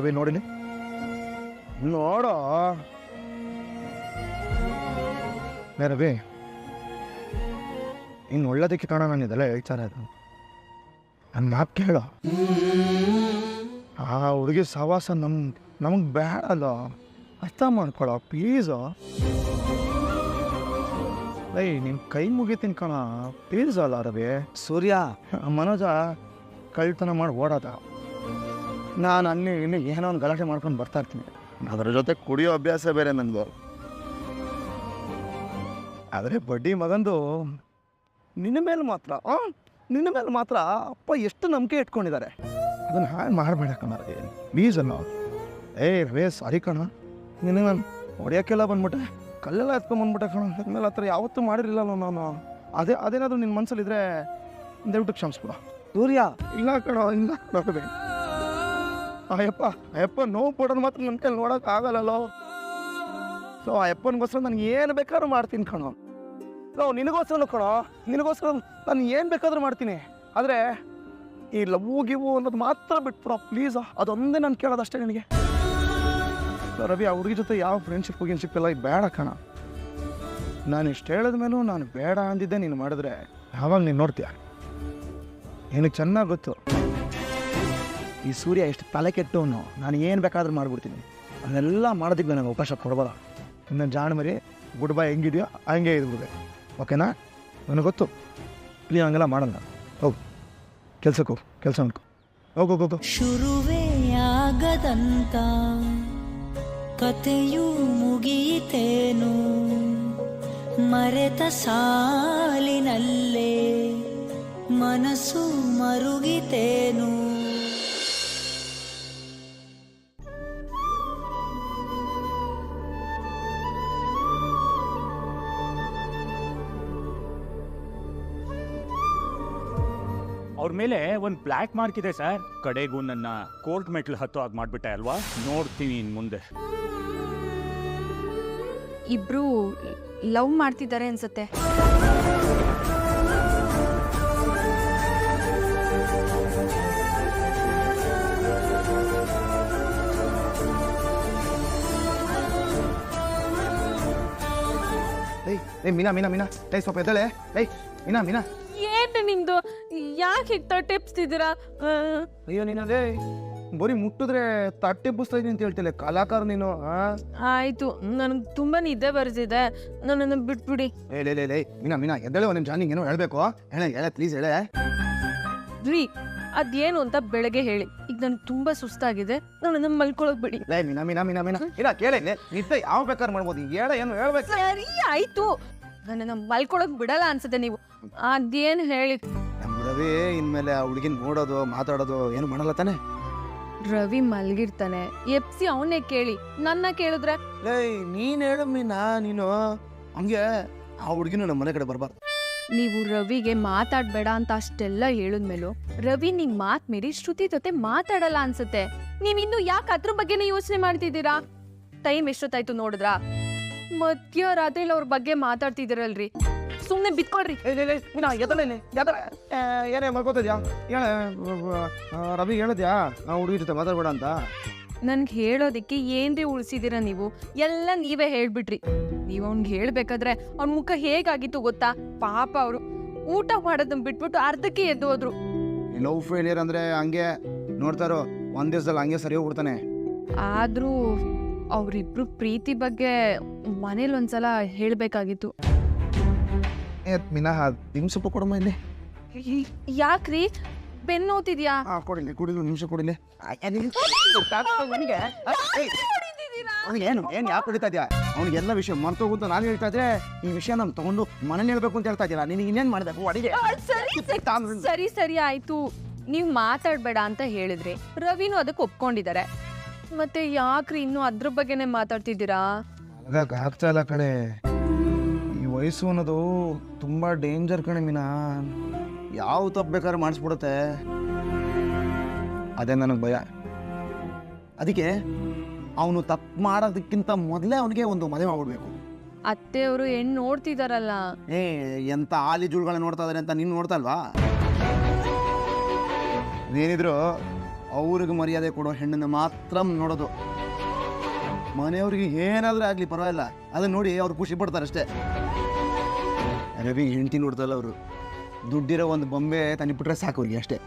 ರವಿ ನೋಡಿನಿ ನೋಡೋ ರವಿ ಇನ್ನು ಒಳ್ಳೇದಕ್ಕೆ ಕಾಣ ನಾನು ಇದೆಲ್ಲ ಹೇಳ್ತಾರೆ ಅದು ನನ್ನ ಮಾತು ಕೇಳೋ ಆ ಹುಡುಗಿ ಸವಾಸ ನಮಗೆ ಬೇಡಲ್ಲ ಅರ್ಥ ಮಾಡ್ಕೊಳೋ ಪ್ಲೀಸು ನಿನ್ನ ಕೈ ಮುಗಿತೀನಿ ಕಣ ಪ್ಲೀಸ್ ಅಲ್ಲ ರವಿ ಸೂರ್ಯ ಮನೋಜ ಕಳ್ತನ ಮಾಡಿ ಓಡೋದ ನಾನು ಅಲ್ಲಿ ಇಲ್ಲಿ ಏನೋ ಒಂದು ಗಲಾಟೆ ಮಾಡ್ಕೊಂಡು ಬರ್ತಾ ಇರ್ತೀನಿ ಅದರ ಜೊತೆ ಕುಡಿಯೋ ಅಭ್ಯಾಸ ಬೇರೆ ನನಗೂ ಆದರೆ ಬಡ್ಡಿ ಮಗಂದು ನಿನ್ನ ಮೇಲೆ ಮಾತ್ರ ಅಪ್ಪ ಎಷ್ಟು ನಂಬಿಕೆ ಇಟ್ಕೊಂಡಿದ್ದಾರೆ ಅದನ್ನು ಹಾಳು ಮಾಡಬೇಡ ಕಣ ಪ್ಲೀಸ್ ಅನ್ನೋ ರವೇ ಸಾರಿ ಕಣ ನಿನ್ನ ನಾನು ಹೊಡೆಯೋಕ್ಕೆಲ್ಲ ಬಂದ್ಬಿಟ್ಟೆ ಕಲ್ಲೆಲ್ಲ ಎತ್ಕೊಂಡ್ಬಂದ್ಬಿಟ್ಟೆ ಕಣ ಅದ್ಮೇಲೆ ಆ ಥರ ಯಾವತ್ತೂ ಮಾಡಿರಲಿಲ್ಲ ನಾನು ಅದೇನಾದರೂ ನಿನ್ನ ಮನಸ್ಸಲ್ಲಿದ್ದರೆ ದಯವಿಟ್ಟು ಕ್ಷಮಿಸ್ಬಿಡ ಸೂರ್ಯ ಇಲ್ಲ ಕಣ ಇಲ್ಲ ನೋಡದೆ ಅಯ್ಯಪ್ಪ ನೋವು ಪಡೋದು ಮಾತ್ರ ನನ್ನ ಕೈಲಿ ನೋಡೋಕೆ ಆಗಲ್ಲಲ್ಲೋ ಸೊ ಆ ಅಪ್ಪನಿಗೋಸ್ಕರ ನಾನು ಏನು ಬೇಕಾದ್ರೂ ಮಾಡ್ತೀನಿ ಕಣೋ ನಿನಗೋಸ್ಕರನು ಕಣೋ ನಿನಗೋಸ್ಕರ ನಾನು ಏನು ಬೇಕಾದ್ರೂ ಮಾಡ್ತೀನಿ ಆದರೆ ಈ ಲವ್ವು ಗಿವು ಅನ್ನೋದು ಮಾತ್ರ ಬಿಟ್ಬಿಡೋ ಪ್ಲೀಸ್ ಅದೊಂದೇ ನಾನು ಕೇಳೋದಷ್ಟೇ ನಿನಗೆ ರವಿ ಆ ಹುಡುಗಿ ಜೊತೆ ಯಾವ ಫ್ರೆಂಡ್ಶಿಪ್ ಇಲ್ಲ ಬೇಡ ಕಣ ನಾನು ಇಷ್ಟು ಹೇಳಿದ ಮೇಲೂ ನಾನು ಬೇಡ ಅಂದಿದ್ದೆ ನೀನು ಮಾಡಿದ್ರೆ ಯಾವಾಗ ನೀನು ನೋಡ್ತೀಯ ನಿನಗೆ ಚೆನ್ನಾಗಿ ಗೊತ್ತು ಈ ಸೂರ್ಯ ಎಷ್ಟು ತಲೆ ಕೆಟ್ಟವನು ನಾನು ಏನು ಬೇಕಾದ್ರೂ ಮಾಡ್ಬಿಡ್ತೀನಿ ಅದನ್ನೆಲ್ಲ ಮಾಡೋದಕ್ಕೆ ನನಗೆ ಅವಕಾಶ ಕೊಡ್ಬೋದ ಇನ್ನು ಜಾಣ ಮರಿ ಗುಡ್ ಬೈ ಹೆಂಗಿದೆಯೋ ಹಂಗೆ ಇದ್ಬಿಡ್ಬೇಕು ಓಕೆನಾ ನನಗೆ ಗೊತ್ತು ಪ್ಲೀಸ್ ಹಂಗೆಲ್ಲ ಮಾಡಲ್ಲ ಹೋಗು ಕೆಲ್ಸಕ್ಕೆ ಕೆಲಸ ಅನ್ಕೋ ಹೋಗು ಶುರುವೇ ಆಗದಂತ ಕಥೆಯೂ ಮುಗಿಯಿತೇನು ಮರೆತ ಸಾಲಿನಲ್ಲೇ ಮನಸ್ಸು ಮರುಗಿತೇನು ಅವ್ರ ಮೇಲೆ ಒಂದು ಬ್ಲ್ಯಾಕ್ ಮಾರ್ಕ್ ಇದೆ ಸರ್. ಕಡೆಗೂ ನನ್ನ ಕೋರ್ಟ್ ಮೆಟ್ಲು ಹತ್ತೋ ಹಾಗೆ ಮಾಡ್ಬಿಟ್ಟೆ ಅಲ್ವಾ? ನೋಡ್ತೀನಿ ಇನ್ನು ಮುಂದೆ. ಇಬ್ರು ಲವ್ ಮಾಡ್ತಿದ್ದಾರೆ ಅನ್ಸುತ್ತೆ. ಮೀನಾ ಮೀನಾ ಮೀನಾ ಸ್ವಲ್ಪ ಎದ್ದಳೆ. ಮೀನಾ ಏನು ನಿಂದು? ಯಾಕೆ ತಟ್ಟೆಪ್ಸ್ತಿದ್ದೀರಾ? ಅಯ್ಯೋ ನೀನದೇ ಬರೀ ಮುಟ್ಟಿದ್ರೆ ತಟ್ಟೆ ಬುಸ್ತಾ ಇದೀನಿ ಅಂತ ಹೇಳ್ತಿಲ್ಲ, ಕಲಾಕಾರ ನೀನು. ಆಯ್ತು, ನನಗೆ ತುಂಬಾ ನಿದ್ದೆ ಬರ್ತಿದೆ, ನನ್ನನ್ನು ಬಿಟ್ಬಿಡಿ. ಮೀನಾ ಎದ್ದಳೆ ಒಂದು ನಿಮಿಷ, ನಿಂಗೇನೋ ಹೇಳ್ಬೇಕು. ಹೇಳ ಪ್ಲೀಸ್ ಹೇಳೆ. ರೀ ಅದೇನು ಅಂತ ಬೆಳಗ್ಗೆ ಹೇಳಿ, ಈಗ ನನ್ಗೆ ತುಂಬಾ ಸುಸ್ತಾಗಿದೆ, ನನ್ನನ್ನು ಮಲ್ಕೊಳಕ್ ಬಿಡಿ. ಮೀನಾ ಇಲ್ಲ ಕೇಳಿ, ನಿದ್ದೆ ಯಾವ ಬೇಕಾದ್ರೆ ಮಾಡ್ಬೋದು, ಹೇಳ ಏನು ಹೇಳ್ಬೇಕು. ಸರಿ ಆಯ್ತು, ನನ್ನನ್ನು ಮಲ್ಕೊಳಕ್ ಬಿಡಲ್ಲ ಅನ್ಸುತ್ತೆ ನೀವು. ಅದೇನು ಹೇಳಿ. ರವಿ ಇನ್ಮೇಲೆ ಆ ಹುಡುಗಿನ ನೋಡೋದು ಮಾತಾಡೋದು ಏನು ಮಾಡಲ್ಲ ತಾನೆ? ರವಿ ಮಲ್ಗಿರ್ತಾನೆ, ಎಪ್ಸಿ ಅವನೇ ಕೇಳಿ, ನನ್ನ ಕೇಳಿದ್ರೆ. ನೀನ್ ಹೇಳು ಮೀನಾ, ನೀನು ಹಂಗೆ ಆ ಹುಡುಗಿನ ನಮ್ಮ ಮನೆ ಕಡೆ ಬರ್ಬಾರ್ದು. ನೀವು ರವಿಗೆ ಮಾತಾಡ್ಬೇಡ ಅಂತ ಅಷ್ಟೆಲ್ಲ ಹೇಳಿದ್ಮೇಲೂ ರವಿ ನಿಮ್ ಮಾತ್ ಮೀರಿ ಶ್ರುತಿ ಜೊತೆ ಮಾತಾಡಲ್ಲ ಅನ್ಸುತ್ತೆ. ನೀವಿನ್ನು ಯಾಕೆ ಅದ್ರ ಬಗ್ಗೆನೇ ಯೋಚನೆ ಮಾಡ್ತಿದ್ದೀರಾ? ಟೈಮ್ ಎಷ್ಟೊತ್ತಾಯ್ತು ನೋಡಿದ್ರಾ? ಮಧ್ಯರಾತ್ರಿ ಅವ್ರ ಬಗ್ಗೆ ಮಾತಾಡ್ತಿದ್ದೀರಲ್ರಿ, ಸುಮ್ನೆ ಬಿತ್ಕೊಳ್ರಿ. ಏನೇ ಮಲ್ಕೋತಿದ್ಯಾ? ರವಿ ಹೇಳಿದ್ಯಾ ಆ ಹುಡುಗಿ ಜೊತೆ ಮಾತಾಡ್ಬೇಡ ಅಂತ? ನನ್ಗೆ ಹೇಳೋದಿಕ್ಕೆ ಏನ್ರಿ ಉಳಿಸಿದಿರ ನೀವು? ಎಲ್ಲ ನೀವೇ ಹೇಳ್ಬಿಟ್ರಿ. ನೀವು ಅವ್ನಿಗೆ ಹೇಳ್ಬೇಕಾದ್ರೆ ಅವ್ನ ಮುಖ ಹೇಗಾಗಿತ್ತು ಗೊತ್ತಾ? ಪಾಪ ಅವರು ಊಟ ಮಾಡೋದನ್ನ ಬಿಟ್ಬಿಟ್ಟು ಅರ್ಧಕ್ಕೆ ಎದ್ದು ಹೋದ್ರು. ಲವ್ ಫೇಲಿಯರ್ ಅಂದ್ರೆ ಹಂಗೆ ನೋಡ್ತಾರೋ, ಒಂದ್ ದಿವಸದಲ್ಲಿ ಹಂಗೆ ಸರಿ ಹೋಗ್ಬಿಡ್ತಾನೆ. ಆದ್ರೂ ಅವ್ರಿಬ್ರು ಪ್ರೀತಿ ಬಗ್ಗೆ ಮನೇಲಿ ಒಂದ್ಸಲ ಹೇಳ್ಬೇಕಾಗಿತ್ತು. ಮೀನಾ ನಿಮಿಷ ಕೊಡಮ್ಮ ಇಲ್ಲಿ. ಯಾಕ್ರಿ ಬೆನ್ನೋತಿದ್ಯಾ? ಕುಡಿಲು ನಿಮಿಷ ಕುಡಿಲಿ. ಏನ್ ಯಾಕೆ ಕುಡಿತಾ ಇದ್ಯಾ? ಅವ್ನಿಗೆ ಎಲ್ಲ ವಿಷಯ ಮರ್ತೋಗುಂತ ನಾನು ಹೇಳ್ತಾ ಇದ್ರೆ, ಈ ವಿಷಯ ನಮ್ ತಗೊಂಡು ಮನೇಲಿ ಹೇಳ್ಬೇಕು ಅಂತ ಹೇಳ್ತಾ ಇದ್ದೀರಾ? ನಿನಗೆ ಇನ್ನೇನ್ ಮಾಡ್ಬೇಕು ಅಡಿಗೆ? ಸರಿ ಆಯ್ತು, ನೀವ್ ಮಾತಾಡ್ಬೇಡ ಅಂತ ಹೇಳಿದ್ರಿ, ರವಿನೂ ಅದಕ್ಕೆ ಒಪ್ಕೊಂಡಿದ್ದಾರೆ, ಮತ್ತೆ ಯಾಕ್ರಿ ಇನ್ನು ಅದ್ರ ಬಗ್ಗೆನೆ ಮಾತಾಡ್ತಿದ್ದೀರಾ? ಆಗ್ತಾ ಇಲ್ಲ ಕಣೆ, ಈ ವಯಸ್ಸು ಅನ್ನೋದು ತುಂಬಾ ಡೇಂಜರ್ ಕಣೆ ಮೀನಾ. ಯಾವ ತಪ್ಪು ಬೇಕಾದ್ರೆ ಮಾಡಿಸ್ಬಿಡುತ್ತೆ, ಅದೇ ನನಗೆ ಭಯ. ಅದಕ್ಕೆ ಅವನು ತಪ್ಪು ಮಾಡೋದಕ್ಕಿಂತ ಮೊದಲೇ ಅವನಿಗೆ ಒಂದು ಮದುವೆ ಮಾಡ್ಬಿಡ್ಬೇಕು. ಅತ್ತೆಯವರು ಹೆಣ್ಣು ನೋಡ್ತಿದಾರಲ್ಲ. ಎಂತ ಆಲಿ ಜುಳುಗಳನ್ನ ನೋಡ್ತಾ ಇದಾರೆ ಅಂತ ನೀನು ನೋಡ್ತಾ ಇಲ್ವಾ? ಏನಿದ್ರು ಅವ್ರಿಗೆ ಮರ್ಯಾದೆ ಕೊಡೋ ಹೆಣ್ಣನ್ನು ಮಾತ್ರ ನೋಡೋದು. ಮನೆಯವ್ರಿಗೆ ಏನಾದರೂ ಆಗಲಿ ಪರವಾಗಿಲ್ಲ, ಅದನ್ನ ನೋಡಿ ಅವ್ರು ಖುಷಿ ಪಡ್ತಾರೆ ಅಷ್ಟೇ. ರವಿ ಹೆಂಡತಿ ನೋಡ್ತಲ್ಲ ಅವರು, ದುಡ್ಡಿರೋ ಒಂದು ಬೊಂಬೆ ತಂದಿಬಿಟ್ರೆ ಸಾಕು ಅವ್ರಿಗೆ ಅಷ್ಟೇ.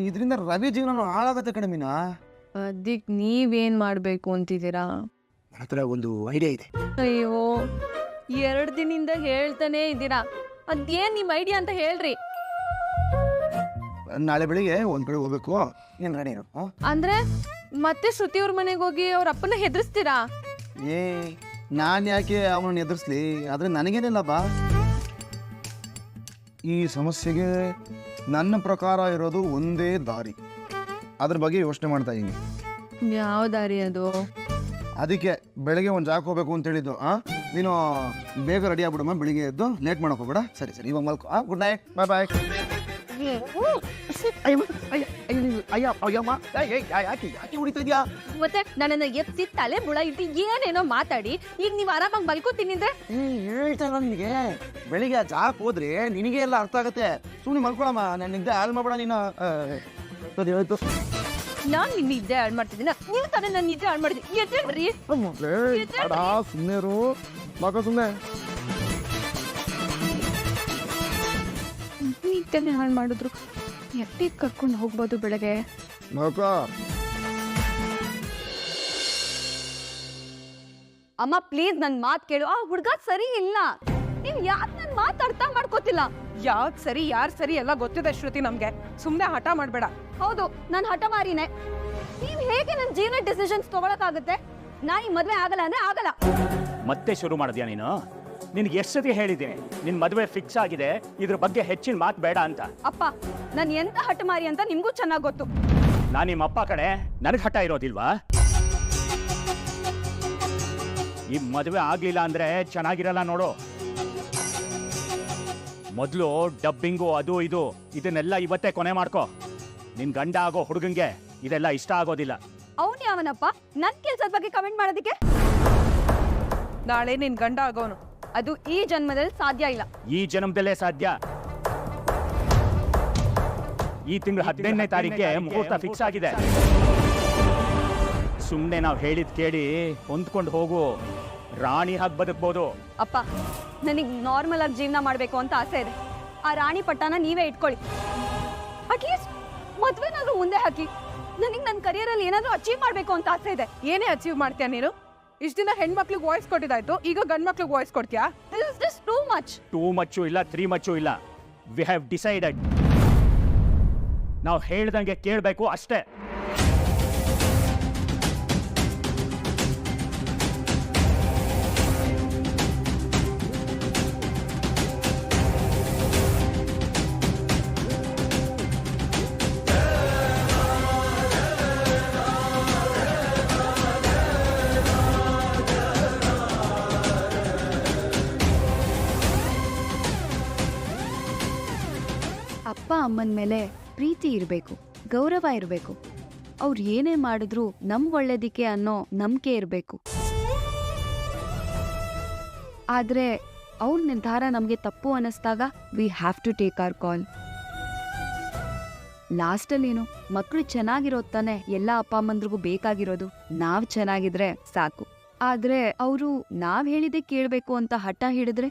ಇದರಿಂದ ರವಿ ಜೀವನ ಹಾಳಾಗತ್ತೆ ಕಣೆ ಮೀನಾ. ಅದಕ್ಕೆ ನೀವೇನ್ ಮಾಡ್ಬೇಕು ಅಂತಿದ್ದೀರಾ? ನನ್ನ ಹತ್ರ ಒಂದು ಐಡಿಯಾ ಇದೆ. ಅಯ್ಯೋ 2 ದಿನದಿಂದ ಹೇಳ್ತಾನೆ ಇದ್ದೀರಾ, ಅದೇನ್ ನಿಮ್ ಐಡಿಯಾ ಅಂತ ಹೇಳ್ರಿ. ನಾಳೆ ಬೆಳಿಗ್ಗೆ ಒಂದ್ ಕಡೆ ಹೋಗ್ಬೇಕು, ನೀನು ರೆಡಿ ಇರು. ಅಂದ್ರೆ ಮತ್ತೆ ಶ್ರುತಿ ಅವ್ರ ಮನೆಗೆ ಹೋಗಿ ಅವ್ರ ಅಪ್ಪನ ಹೆದರ್ಸ್ತೀರಾ? ನಾನು ಯಾಕೆ ಅವನನ್ನು ಎದುರಿಸ್ಲಿ? ಆದರೆ ನನಗೇನಿಲ್ಲ ಬಾ. ಈ ಸಮಸ್ಯೆಗೆ ನನ್ನ ಪ್ರಕಾರ ಇರೋದು ಒಂದೇ ದಾರಿ. ಅದ್ರ ಬಗ್ಗೆ ಯೋಚನೆ ಮಾಡ್ತಾ ಇದ್ದೀನಿ. ಯಾವ ದಾರಿ ಅದು? ಅದಕ್ಕೆ ಬೆಳಗ್ಗೆ ಒಂದು ಜಾಕ್ ಹೋಗ್ಬೇಕು ಅಂತ ಹೇಳಿದ್ದು. ನೀನು ಬೇಗ ರೆಡಿ ಆಗ್ಬಿಡಮ್ಮ, ಬೆಳಿಗ್ಗೆ ಎದ್ದು ಲೇಟ್ ಮಾಡೋಕೆ ಹೋಗ್ಬೇಡ. ಸರಿ ಸರಿ, ಇವಾಗ ಮಲ್ಕೊ. ಗುಡ್ ನೈಟ್, ಬಾಯ್ ಬಾಯ್. ಯಾಕೆ ಹೊಡಿತಾ ಇದೆಯಾ? ಮತ್ತೆ ನನ್ನನ್ನ ಎತ್ತಿ ತಲೆ ಬುಳ ಇಟ್ಟು ಏನೇನೋ ಮಾತಾಡಿ ಈಗ ನೀವು ಆರಾಮಾಗಿ ಮಲ್ಕೋತೀನಿ ಅಂದ್ರೆ ಹೇಳ್ತಾರ ನಿನಗೆ. ಬೆಳಿಗ್ಗೆ ಜಾಕ್ ಹೋದ್ರೆ ನಿನಗೆ ಎಲ್ಲ ಅರ್ಥ ಆಗತ್ತೆ. ಸುಮ್ಮನೆ ಮಲ್ಕೊಳಮ್ಮ, ನಾನು ನಿದ್ದೆ ಹಾಳು ಮಾಡ್ಬೇಡ ನೀನು. ಹೇಳ್ತು ನಾನ್ ನಿನ್ನ ನಿದ್ದೆ ಹಾಳು ಮಾಡ್ತಿದ್ದೀನ, ನೀವು ತಾನೇ ನನ್ನ ನಿದ್ದೆ ಹಾಳು ಮಾಡಿದ್ರಿ. ಎದ್ದೇಳ್ರಿ ಸುಮ್ಮನೆ ಮಗ, ಸುಮ್ಮನೆ ನಿದ್ದೆನೆ ಹಾಳು ಮಾಡಿದ್ರು. ಎಟ್ಟಿಗೆ ಕರ್ಕೊಂಡು ಹೋಗ್ಬೋದು ಬೆಳಗ್ಗೆ. ಅಮ್ಮ ಪ್ಲೀಸ್ ನನ್ ಮಾತು ಕೇಳು. ಆ ಹುಡುಗ ಸರಿ ಇಲ್ಲ. ನೀವು ಯಾಕೆ ನನ್ನ ಮಾತು ಅರ್ಥ ಮಾಡ್ಕೋತಿಲ್ಲ? ಯಾವ್ದು ಸರಿ ಯಾರು ಸರಿ ಎಲ್ಲ ಗೊತ್ತಿದೆ ಶ್ರುತಿ ನಮ್ಗೆ. ಸುಮ್ಮನೆ ಹಠ ಮಾಡಬೇಡ. ಹೌದು, ನಾನು ಹಠಮಾರಿನೇ. ನೀವು ಹೇಗೆ ನನ್ನ ಜೀವನ ಡಿಸಿಷನ್ಸ್ ತಗೊಳಕ್ಕಾಗುತ್ತೆ? ನಾ ಈ ಮದ್ವೆ ಆಗಲ್ಲ ಅಂದ್ರೆ ಆಗಲ್ಲ. ಮತ್ತೆ ಶುರು ಮಾಡಿದ್ಯಾ ನೀನು? ನಿನ್ಗೆ ಎಷ್ಟು ಸತಿ ಹೇಳಿದ್ದೀನಿ ನಿನ್ ಮದುವೆ ಫಿಕ್ಸ್ ಆಗಿದೆ, ಇದ್ರ ಬಗ್ಗೆ ಹೆಚ್ಚಿನ ಮಾತು ಬೇಡ ಅಂತ. ಅಪ್ಪ, ನಾನು ಎಂತ ಹಠಮಾರಿ ಅಂತ ನಿಮ್ಗೂ ಚೆನ್ನಾಗಿ ಗೊತ್ತು. ನಾನು ನಿಮ್ಮ ಅಪ್ಪ ಕಡೆ, ನನಗೆ ಹಠ ಇರೋದಿಲ್ವಾ? ಈ ಮದುವೆ ಆಗ್ಲಿಲ್ಲ ಅಂದ್ರೆ ಚೆನ್ನಾಗಿರಲ್ಲ ನೋಡು. ಮೊದಲು ಡಬ್ಬಿಂಗು ಅದು ಇದು ಇದನ್ನೆಲ್ಲ ಇವತ್ತೇ ಕೊನೆ ಮಾಡ್ಕೋ. ನಿನ್ ಗಂಡ ಆಗೋ ಹುಡುಗಂಗೆ ಇದೆಲ್ಲ ಇಷ್ಟ ಆಗೋದಿಲ್ಲ. ಅವನು ಯಾವನಪ್ಪ ನನ್ ಕೆಲ್ಸದ ಬಗ್ಗೆ ಕಮೆಂಟ್ ಮಾಡೋದಕ್ಕೆ? ನಾಳೆ ನಿನ್ ಗಂಡ ಆಗೋನು. ಅದು ಈ ಜನ್ಮದಲ್ಲಿ ಸಾಧ್ಯ ಇಲ್ಲ. ಈ ಜನ್ಮದಲ್ಲೇ ಸಾಧ್ಯ. ಈ ತಿಂಗಳು 15ನೇ ತಾರೀಕಿಗೆ ಮುಹೂರ್ತ ಫಿಕ್ಸ್ ಆಗಿದೆ. ಸುಮ್ಮನೆ ನಾವು ಹೇಳಿದ್ ಕೇಳಿ ಹೊಂದ್ಕೊಂಡು ಹೋಗು, ರಾಣಿ ಹಾಗೆ ಬದುಕ್ಬೋದು. ಅಪ್ಪ, ನನಗೆ ನಾರ್ಮಲ್ ಆಗಿ ಜೀವನ ಮಾಡಬೇಕು ಅಂತ ಆಸೆ ಇದೆ. ಆ ರಾಣಿ ಪಟ್ಟನ ನೀವೇ ಇಟ್ಕೊಳ್ಳಿ. ಅಟ್ಲೀಸ್ಟ್ ಮದ್ವೆನಾದ್ರೂ ಮುಂದೆ ಹಾಕಿ. ನನಗೆ ನನ್ನ ಕರಿಯರಲ್ಲಿ ಏನಾದ್ರೂ ಅಚೀವ್ ಮಾಡಬೇಕು ಅಂತ ಆಸೆ ಇದೆ. ಏನೇ ಅಚೀವ್ ಮಾಡ್ತೀಯ ನೀನು? ಇಷ್ಟ ದಿನ ಹೆಣ್ಮಕ್ಳಿಗೆ ವಾಯ್ಸ್ ಕೊಟ್ಟಿದ್ದಾಯ್ತು, ಈಗ ಗಂಡ್ ಮಕ್ಳಿಗೆ ವಾಯ್ಸ್ ಕೊಡ್ತೀಯಾ? This is too much. Two ಮಚ್ಚು ಇಲ್ಲ, 3 ಮಚ್ಚು ಇಲ್ಲ. We have decided. ನಾವು ಹೇಳ್ದಂಗೆ ಕೇಳಬೇಕು ಅಷ್ಟೇ. ಅಪ್ಪ ಅಮ್ಮನ ಮೇಲೆ ಪ್ರೀತಿ ಇರಬೇಕು, ಗೌರವ ಇರಬೇಕು. ಅವ್ರು ಏನೇ ಮಾಡಿದ್ರು ನಮ್ಗೆ ಒಳ್ಳೇದಿಕ್ಕೆ ಅನ್ನೋ ನಂಬಿಕೆ ಇರಬೇಕು. ಆದ್ರೆ ಅವ್ರ ನಿರ್ಧಾರ ನಮಗೆ ತಪ್ಪು ಅನ್ನಿಸ್ದಾಗ we have to take our call. ಲಾಸ್ಟಲ್ಲೇನು, ಮಕ್ಕಳು ಚೆನ್ನಾಗಿರೋದು ತಾನೆ ಎಲ್ಲ ಅಪ್ಪ ಅಮ್ಮಂದ್ರಿಗೂ ಬೇಕಾಗಿರೋದು. ನಾವ್ ಚೆನ್ನಾಗಿದ್ರೆ ಸಾಕು. ಆದ್ರೆ ಅವರು ನಾವ್ ಹೇಳಿದೆ ಕೇಳ್ಬೇಕು ಅಂತ ಹಠ ಹಿಡಿದ್ರೆ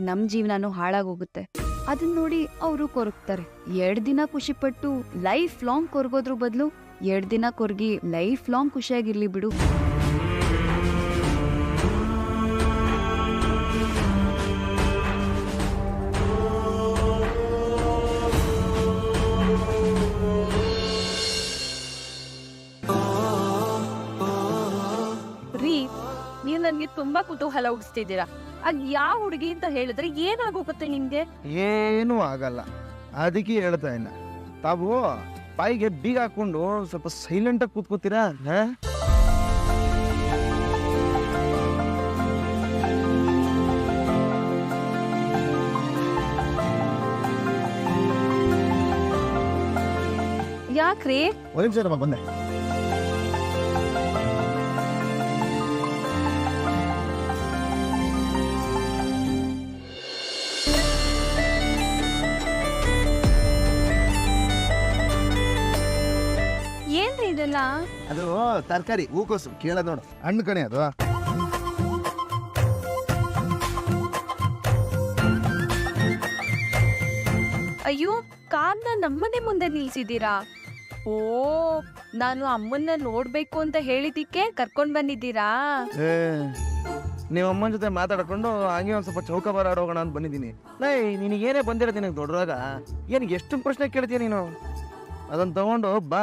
ನಮ್ ಜೀವನನೂ ಹಾಳಾಗೋಗುತ್ತೆ. ಅದನ್ನ ನೋಡಿ ಅವರು ಕೊರಗ್ತಾರೆ. 2 ದಿನ ಖುಷಿ ಪಟ್ಟು ಲೈಫ್ ಲಾಂಗ್ ಕೊರಗೋದ್ರ ಬದಲು 2 ದಿನ ಕೊರಗಿ ಲೈಫ್ ಲಾಂಗ್ ಖುಷಿಯಾಗಿರ್ಲಿ ಬಿಡು. ರೀ, ನೀವು ನನಗೆ ತುಂಬಾ ಕುತೂಹಲ ಹುಟ್ಟಿಸ್ತಿದ್ದೀರಾ. ಅದ್ ಯಾವ ಹುಡುಗಿ ಅಂತ ಹೇಳಿದ್ರೆ ಏನಾಗೋಗುತ್ತೆ ನಿಮ್ಗೆ? ಏನೂ ಆಗಲ್ಲ, ಅದಕ್ಕೆ ಹೇಳ್ತಾ ಇಲ್ಲ. ತಾವು ಬಾಯಿಗೆ ಬೀಗ ಹಾಕೊಂಡು ಸ್ವಲ್ಪ ಸೈಲೆಂಟಾಗಿ ಕೂತ್ಕೋತೀರಾ? ಯಾಕ್ರಿ? ಒಂದು ನಿಮಿಷ ಬಂದೆ. ಇದೆಲ್ಲ? ಅದು ತರಕಾರಿ ಹೂಕೋಸು ಕೇಳೋದು ನೋಡು. ಹಣ್ಣು ಕಣೆ ಅದು. ಅಯ್ಯೋ, ಕಾರ್ನ ನಮ್ಮನೆ ಮುಂದೆ ನಿಲ್ಸಿದ್ದೀರಾ? ಓ, ನಾನು ಅಮ್ಮನ್ನ ನೋಡ್ಬೇಕು ಅಂತ ಹೇಳಿದಿಕ್ಕೆ ಕರ್ಕೊಂಡ್ ಬಂದಿದ್ದೀರಾ? ನೀವು ಅಮ್ಮನ ಜೊತೆ ಮಾತಾಡ್ಕೊಂಡು ಹಂಗೆ ಒಂದು ಸ್ವಲ್ಪ ಚೌಕ ಬರಾಡೋಗೋಣ ಅಂತ ಬಂದಿದ್ದೀನಿ. ನೈ ನಿನಗೇನೇ ಬಂದಿರೋದು ನಿನಗೆ ದೊಡ್ಡದಾಗ ಏನಕ್ಕೆ ಎಷ್ಟು ಪ್ರಶ್ನೆ ಕೇಳ್ತೀಯ ನೀನು? ಅದನ್ನು ತಗೊಂಡು ಬಾ.